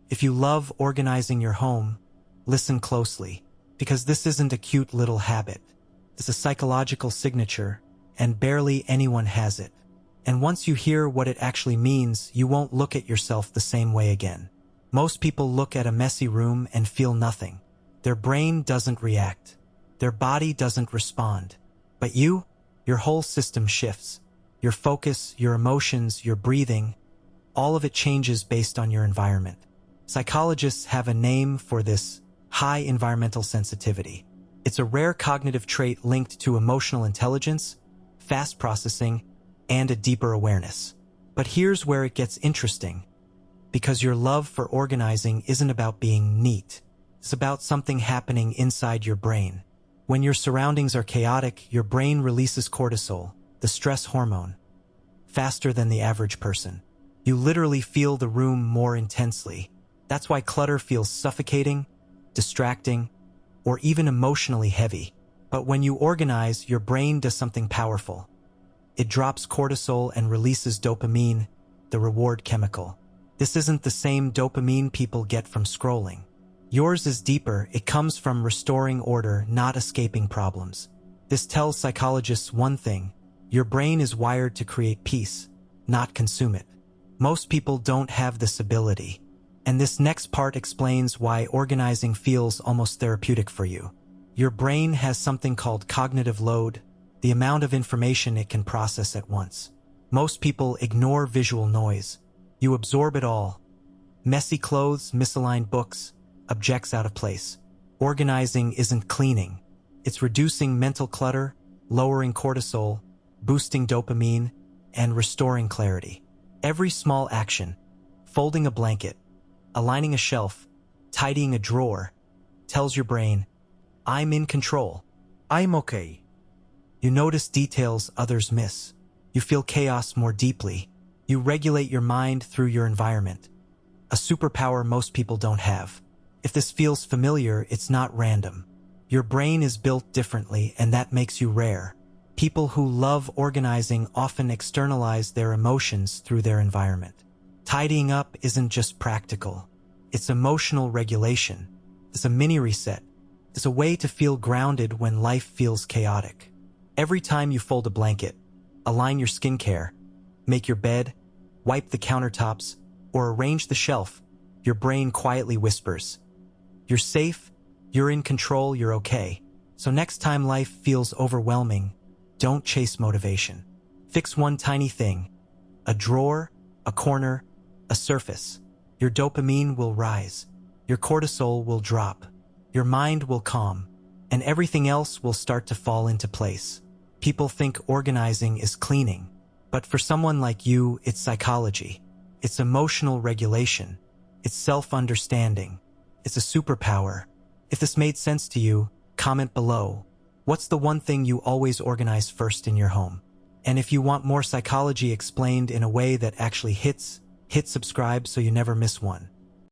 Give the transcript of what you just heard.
If you love organizing your home, listen closely, because this isn't a cute little habit. It's a psychological signature, and barely anyone has it. And once you hear what it actually means, you won't look at yourself the same way again. Most people look at a messy room and feel nothing. Their brain doesn't react. Their body doesn't respond. But your whole system shifts. Your focus, your emotions, your breathing, all of it changes based on your environment. Psychologists have a name for this: high environmental sensitivity. It's a rare cognitive trait linked to emotional intelligence, fast processing, and a deeper awareness. But here's where it gets interesting, because your love for organizing isn't about being neat. It's about something happening inside your brain. When your surroundings are chaotic, your brain releases cortisol, the stress hormone, faster than the average person. You literally feel the room more intensely. That's why clutter feels suffocating, distracting, or even emotionally heavy. But when you organize, your brain does something powerful. It drops cortisol and releases dopamine, the reward chemical. This isn't the same dopamine people get from scrolling. Yours is deeper. It comes from restoring order, not escaping problems. This tells psychologists one thing: your brain is wired to create peace, not consume it. Most people don't have this ability. And this next part explains why organizing feels almost therapeutic for you. Your brain has something called cognitive load, the amount of information it can process at once. Most people ignore visual noise. You absorb it all. Messy clothes, misaligned books, objects out of place. Organizing isn't cleaning. It's reducing mental clutter, lowering cortisol, boosting dopamine, and restoring clarity. Every small action, folding a blanket, aligning a shelf, tidying a drawer, tells your brain, I'm in control. I'm okay. You notice details others miss. You feel chaos more deeply. You regulate your mind through your environment. A superpower most people don't have. If this feels familiar, it's not random. Your brain is built differently, and that makes you rare. People who love organizing often externalize their emotions through their environment. Tidying up isn't just practical. It's emotional regulation. It's a mini reset. It's a way to feel grounded when life feels chaotic. Every time you fold a blanket, align your skincare, make your bed, wipe the countertops, or arrange the shelf, your brain quietly whispers, you're safe, you're in control, you're okay. So next time life feels overwhelming, don't chase motivation. Fix one tiny thing: a drawer, a corner, a surface. Your dopamine will rise, your cortisol will drop, your mind will calm, and everything else will start to fall into place. People think organizing is cleaning, but for someone like you, it's psychology. It's emotional regulation. It's self-understanding. It's a superpower. If this made sense to you, comment below. What's the one thing you always organize first in your home? And if you want more psychology explained in a way that actually hits, hit subscribe so you never miss one.